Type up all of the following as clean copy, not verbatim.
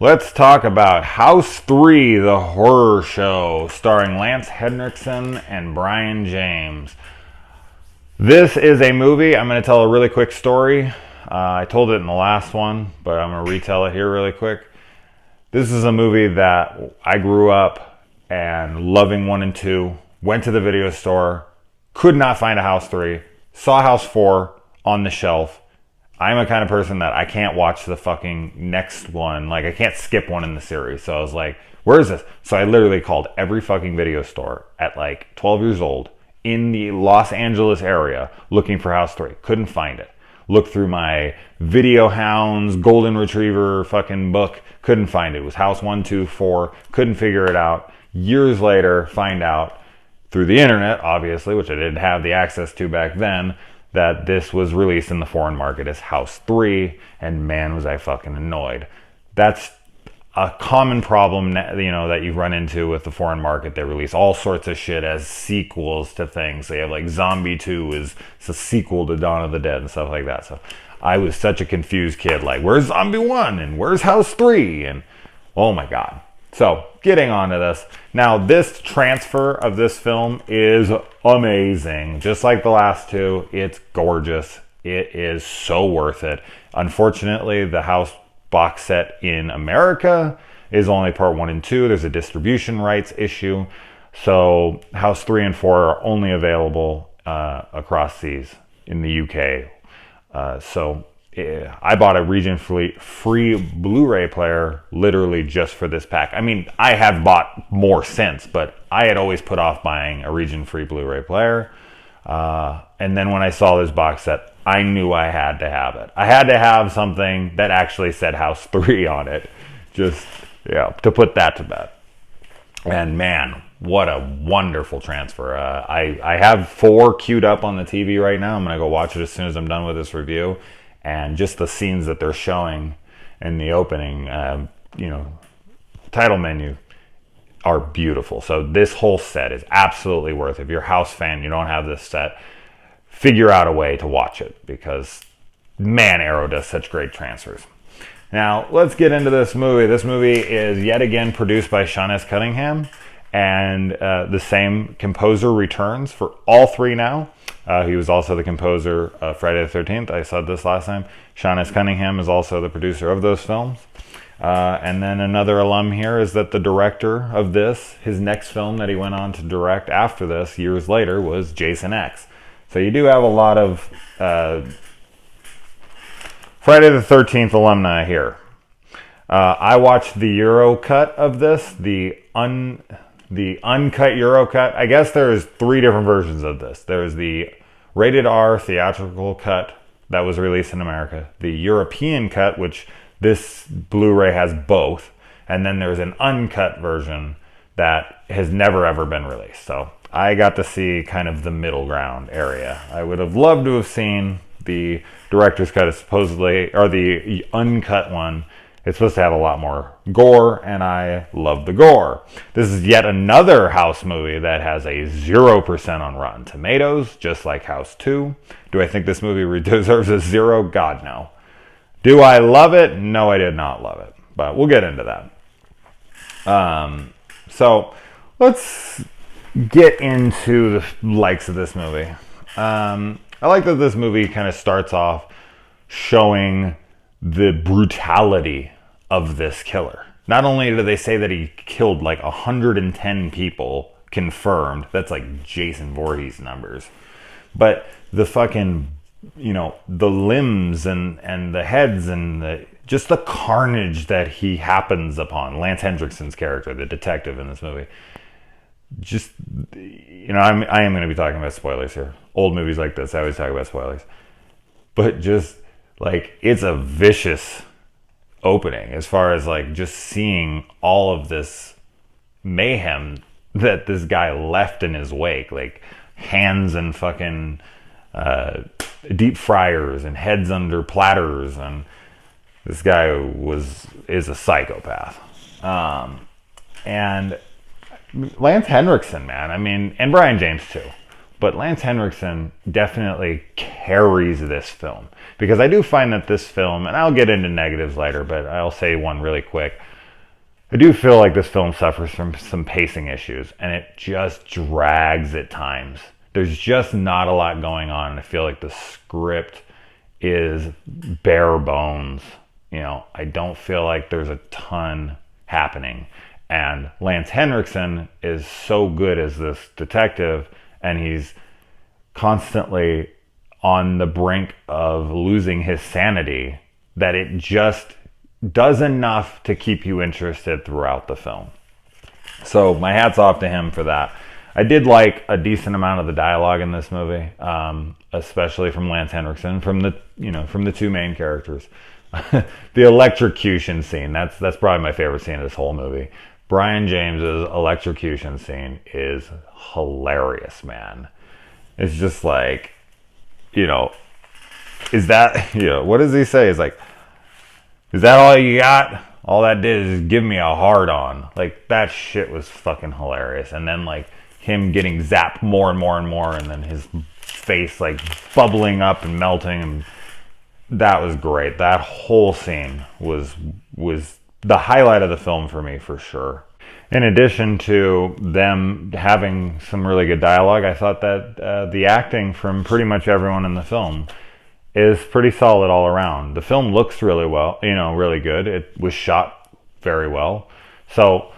Let's talk about House 3, the horror show, starring Lance Henriksen and Brian James. This is a movie. I'm going to tell a really quick story. I told it in the last one, but I'm going to retell it here really quick. This is a movie that I grew up and loving 1 and 2, went to the video store, could not find a House 3, saw House 4 on the shelf. I'm a kind of person that I can't watch the fucking next one. Like, I can't skip one in the series. So I was like, where is this? So I literally called every fucking video store at like 12 years old in the Los Angeles area looking for House 3. Couldn't find it. Looked through my Video Hounds Golden Retriever fucking book. Couldn't find it. It was House 1, 2, 4. Couldn't figure it out. Years later, find out through the internet, obviously, which I didn't have the access to back then, that this was released in the foreign market as House 3, and man, was I fucking annoyed. That's a common problem, you know, that you run into with the foreign market. They release all sorts of shit as sequels to things. They have like Zombie 2 is a sequel to Dawn of the Dead and stuff like that. So I was such a confused kid, like, where's Zombie 1 and where's House 3? And oh my God. So getting on to this. Now, this transfer of this film is amazing. Just like the last two, it's gorgeous. It is so worth it. Unfortunately, the House box set in America is only part 1 and 2. There's a distribution rights issue. So House 3 and 4 are only available across seas in the UK. I bought a region-free Blu-ray player literally just for this pack. I mean, I have bought more since, but I had always put off buying a region-free Blu-ray player. And then when I saw this box set, I knew I had to have it. I had to have something that actually said House 3 on it. Just, yeah, to put that to bed. And man, what a wonderful transfer. I have 4 queued up on the TV right now. I'm going to go watch it as soon as I'm done with this review. And just the scenes that they're showing in the opening, title menu are beautiful. So this whole set is absolutely worth it. If you're a House fan, you don't have this set, figure out a way to watch it because, man, Arrow does such great transfers. Now, let's get into this movie. This movie is yet again produced by Sean S. Cunningham, and the same composer returns for all 3 now. He was also the composer of Friday the 13th. I said this last time. Sean S. Cunningham is also the producer of those films. And then another alum here is that the director of this, his next film that he went on to direct after this, years later, was Jason X. So you do have a lot of Friday the 13th alumni here. I watched the Euro cut of this, the uncut Euro cut. I guess there's 3 different versions of this. There's the rated R theatrical cut that was released in America, the European cut, which this Blu-ray has both, and then there's an uncut version that has never ever been released. So I got to see kind of the middle ground area. I would have loved to have seen the director's cut, supposedly, or the uncut one. It's supposed to have a lot more gore, and I love the gore. This is yet another House movie that has a 0% on Rotten Tomatoes, just like House 2. Do I think this movie deserves a 0? God, no. Do I love it? No, I did not love it. But we'll get into that. So let's get into the likes of this movie. I like that this movie kind of starts off showing the brutality of this killer. Not only do they say that he killed like 110 people confirmed, that's like Jason Voorhees numbers, but the fucking, the limbs and the heads and just the carnage that he happens upon, Lance Henriksen's character, the detective in this movie, just, I am going to be talking about spoilers here. Old movies like this, I always talk about spoilers, but just like, it's a vicious opening as far as like just seeing all of this mayhem that this guy left in his wake, like hands and fucking deep fryers and heads under platters, and this guy is a psychopath. And Lance Henriksen, man, I mean, and Brian James too. But Lance Henriksen definitely carries this film. Because I do find that this film, and I'll get into negatives later, but I'll say one really quick. I do feel like this film suffers from some pacing issues, and it just drags at times. There's just not a lot going on, and I feel like the script is bare bones. You know, I don't feel like there's a ton happening. And Lance Henriksen is so good as this detective, and he's constantly on the brink of losing his sanity, that it just does enough to keep you interested throughout the film. So my hat's off to him for that. I did like a decent amount of the dialogue in this movie, especially from Lance Henriksen, from the two main characters. The electrocution scene, that's probably my favorite scene of this whole movie. Brian James's electrocution scene is hilarious, man. It's just like, is that, what does he say? It's like, is that all you got? All that did is give me a hard on. Like, that shit was fucking hilarious. And then, like, him getting zapped more and more and more, and then his face, like, bubbling up and melting. And that was great. That whole scene was the highlight of the film for me, for sure. In addition to them having some really good dialogue, I thought that the acting from pretty much everyone in the film is pretty solid all around. The film looks really well, really good. It was shot very well. So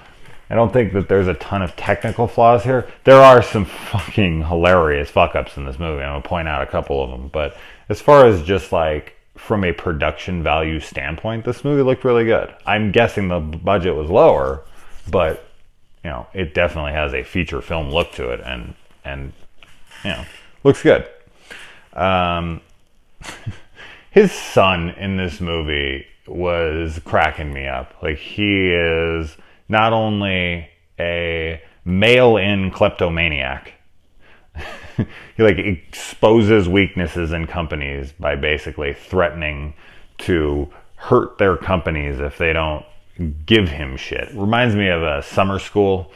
I don't think that there's a ton of technical flaws here. There are some fucking hilarious fuck-ups in this movie. I'm going to point out a couple of them. But as far as just like from a production value standpoint, this movie looked really good. I'm guessing the budget was lower, but it definitely has a feature film look to it, and looks good. His son in this movie was cracking me up. Like, he is not only a mail-in kleptomaniac, he like exposes weaknesses in companies by basically threatening to hurt their companies if they don't give him shit. Reminds me of a summer school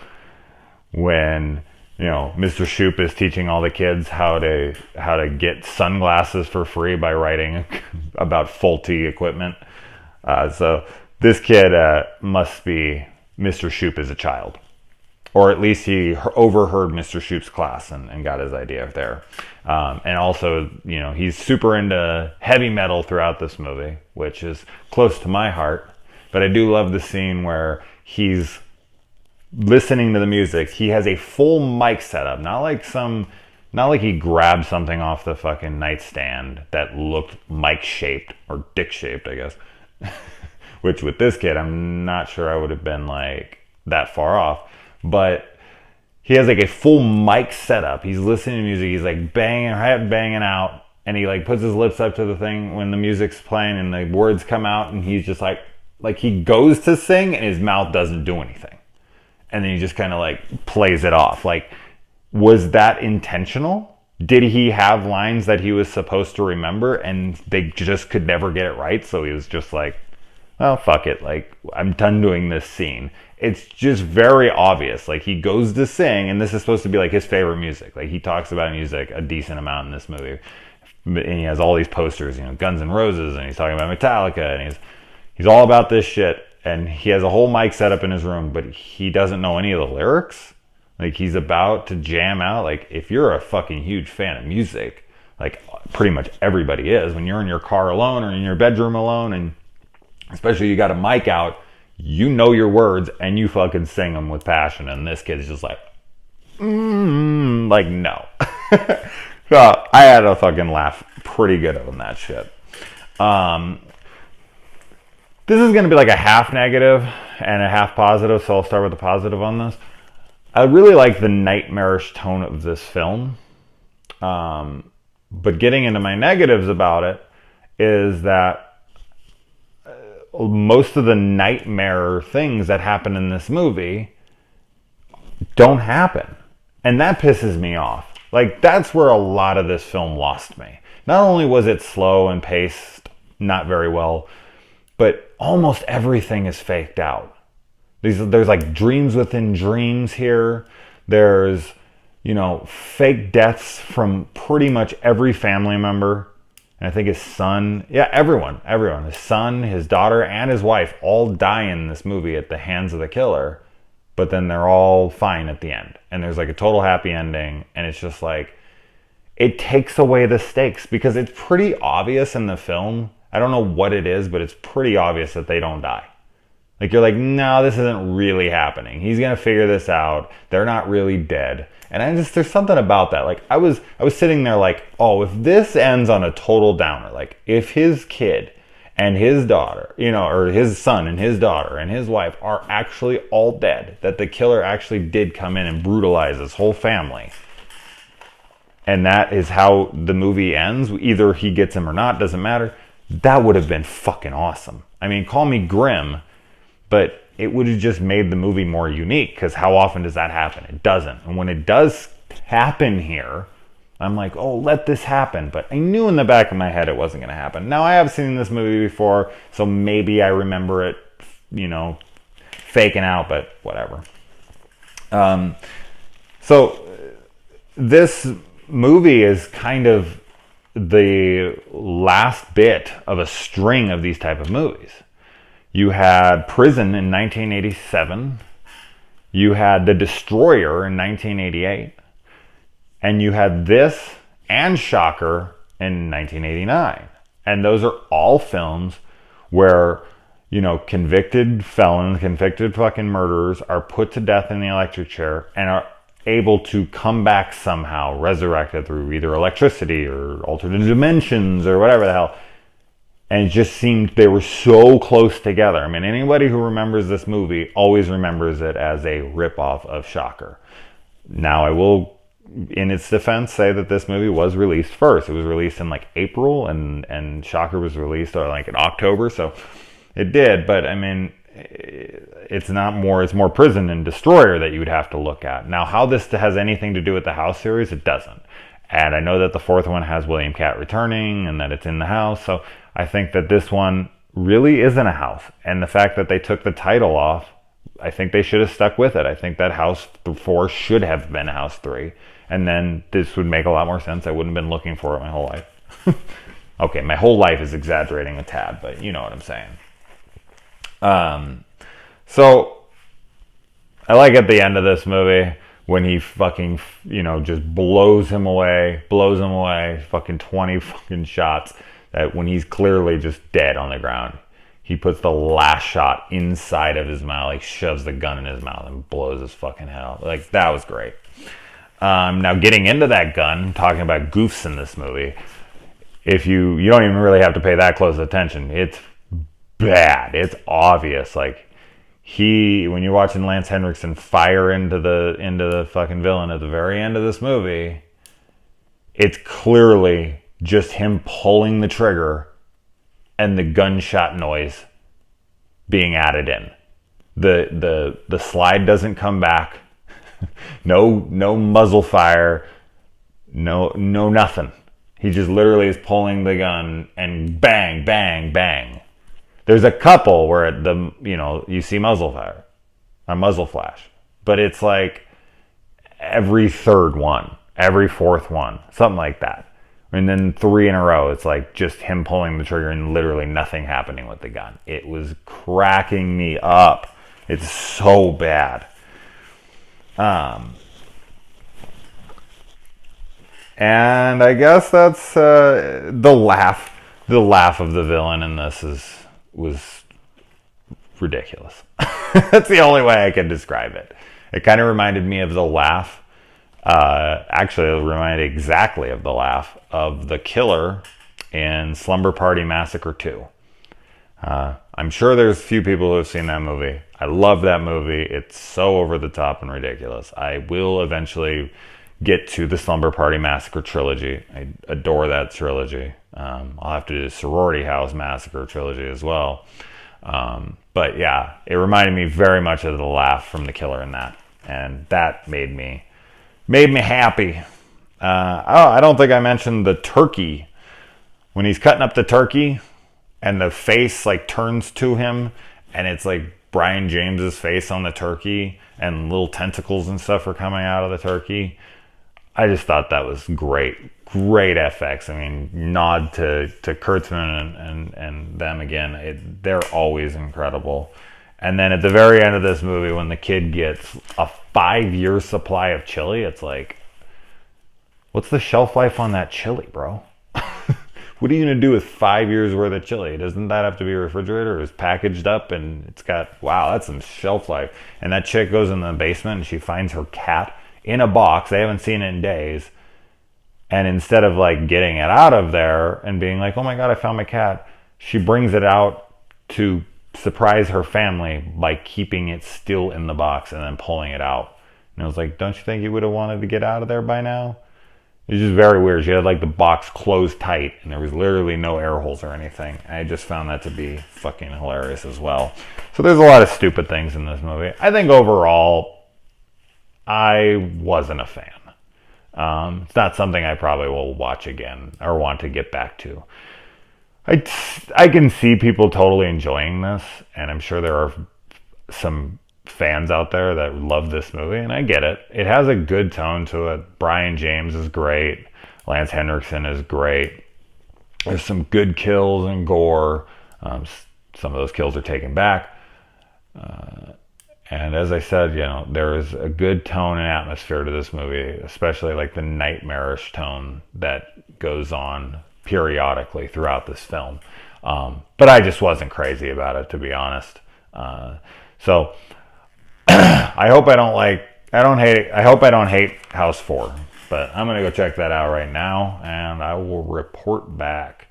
when Mr. Shoop is teaching all the kids how to get sunglasses for free by writing about faulty equipment. So this kid must be Mr. Shoop as a child. Or at least he overheard Mr. Shoop's class and got his idea there. And also, he's super into heavy metal throughout this movie, which is close to my heart. But I do love the scene where he's listening to the music. He has a full mic setup, not like he grabbed something off the fucking nightstand that looked mic shaped or dick shaped, I guess. Which with this kid, I'm not sure I would have been like that far off. But he has like a full mic setup. He's listening to music. He's like banging out, and he like puts his lips up to the thing when the music's playing and the words come out, and he's just like he goes to sing and his mouth doesn't do anything. And then he just kind of like plays it off. Like, was that intentional? Did he have lines that he was supposed to remember and they just could never get it right? So he was just like, oh, fuck it. Like, I'm done doing this scene. It's just very obvious. Like, he goes to sing, and this is supposed to be like his favorite music. Like, he talks about music a decent amount in this movie. And he has all these posters, Guns N' Roses, and he's talking about Metallica, and he's all about this shit. And he has a whole mic set up in his room, but he doesn't know any of the lyrics. Like, he's about to jam out. Like, if you're a fucking huge fan of music, like pretty much everybody is, when you're in your car alone or in your bedroom alone, and especially you got a mic out, you know your words and you fucking sing them with passion. And this kid's just like, like, no. So I had a fucking laugh pretty good on that shit. This is going to be like a half negative and a half positive, so I'll start with the positive on this. I really like the nightmarish tone of this film. But getting into my negatives about it is that most of the nightmare things that happen in this movie don't happen. And that pisses me off. Like, that's where a lot of this film lost me. Not only was it slow and paced not very well, but almost everything is faked out. There's like dreams within dreams here. There's, fake deaths from pretty much every family member. And I think his son, yeah, everyone, his son, his daughter, and his wife all die in this movie at the hands of the killer. But then they're all fine at the end. And there's like a total happy ending. And it's just like, it takes away the stakes because it's pretty obvious in the film. I don't know what it is, but it's pretty obvious that they don't die. Like, you're like, no, this isn't really happening. He's going to figure this out. They're not really dead. And there's something about that. Like, I was sitting there like, oh, if this ends on a total downer, like if his kid and his daughter, or his son and his daughter and his wife are actually all dead, that the killer actually did come in and brutalize his whole family, and that is how the movie ends, either he gets him or not, doesn't matter, that would have been fucking awesome. I mean, call me grim, but it would have just made the movie more unique, because how often does that happen? It doesn't. And when it does happen here, I'm like, oh, let this happen. But I knew in the back of my head it wasn't going to happen. Now, I have seen this movie before, so maybe I remember it, faking out, but whatever. So this movie is kind of the last bit of a string of these type of movies. You had Prison in 1987. You had The Destroyer in 1988. And you had this and Shocker in 1989. And those are all films where, convicted felons, convicted fucking murderers are put to death in the electric chair and are able to come back somehow, resurrected through either electricity or alternate dimensions or whatever the hell. And it just seemed they were so close together. I mean, anybody who remembers this movie always remembers it as a ripoff of Shocker. Now, I will, in its defense, say that this movie was released first. It was released in like April, and Shocker was released like in October. So it did, but I mean, it's more Prison and Destroyer that you would have to look at. Now, how this has anything to do with the House series, it doesn't. And I know that the fourth one has William Katt returning and that it's in the house. So I think that this one really isn't a house. And the fact that they took the title off, I think they should have stuck with it. I think that House 4 should have been House 3. And then this would make a lot more sense. I wouldn't have been looking for it my whole life. Okay, my whole life is exaggerating a tad, but you know what I'm saying. So I like at the end of this movie when he fucking, just blows him away, fucking 20 fucking shots, that when he's clearly just dead on the ground, he puts the last shot inside of his mouth, like shoves the gun in his mouth and blows his fucking head off. Like, that was great. Now getting into that gun, talking about goofs in this movie, if you don't even really have to pay that close attention. It's bad. It's obvious. Like, when you're watching Lance Henriksen fire into the fucking villain at the very end of this movie, it's clearly just him pulling the trigger and the gunshot noise being added in. The slide doesn't come back. No muzzle fire. No nothing. He just literally is pulling the gun and bang, bang, bang. There's a couple where you see muzzle fire, a muzzle flash, but it's like every third one, every fourth one, something like that. And then 3 in a row, it's like just him pulling the trigger and literally nothing happening with the gun. It was cracking me up. It's so bad. And I guess that's the laugh. The laugh of the villain in this was ridiculous. That's the only way I can describe it. It kind of reminded me of the laugh. Actually, it reminded exactly of the laugh of the killer in Slumber Party Massacre 2. I'm sure there's a few people who have seen that movie. I love that movie. It's so over the top and ridiculous. I will eventually get to the Slumber Party Massacre trilogy. I adore that trilogy. I'll have to do the Sorority House Massacre trilogy as well. But yeah, it reminded me very much of the laugh from the killer in that. And that made me happy. I don't think I mentioned the turkey. When he's cutting up the turkey and the face like turns to him and it's like Brian James's face on the turkey and little tentacles and stuff are coming out of the turkey. I just thought that was great. Great FX. I mean, nod to Kurtzman and them again. They're always incredible. And then at the very end of this movie, when the kid gets a 5-year supply of chili, it's like, what's the shelf life on that chili, bro? What are you going to do with 5 years worth of chili? Doesn't that have to be refrigerated or is packaged up and it's got, wow, that's some shelf life. And that chick goes in the basement and she finds her cat in a box. They haven't seen it in days. And instead of like getting it out of there and being like, oh my God, I found my cat, she brings it out to surprise her family by keeping it still in the box and then pulling it out. And I was like, don't you think you would have wanted to get out of there by now? It was just very weird. She had like the box closed tight and there was literally no air holes or anything. I just found that to be fucking hilarious as well. So there's a lot of stupid things in this movie. I think overall, I wasn't a fan. It's not something I probably will watch again or want to get back to. I can see people totally enjoying this, and I'm sure there are some fans out there that love this movie, and I get it. It has a good tone to it. Brian James is great. Lance Henriksen is great. There's some good kills and gore. Some of those kills are taken back. And as I said, there is a good tone and atmosphere to this movie, especially like the nightmarish tone that goes on periodically throughout this film. But I just wasn't crazy about it, to be honest. So I hope I don't hate House 4, but I'm going to go check that out right now and I will report back.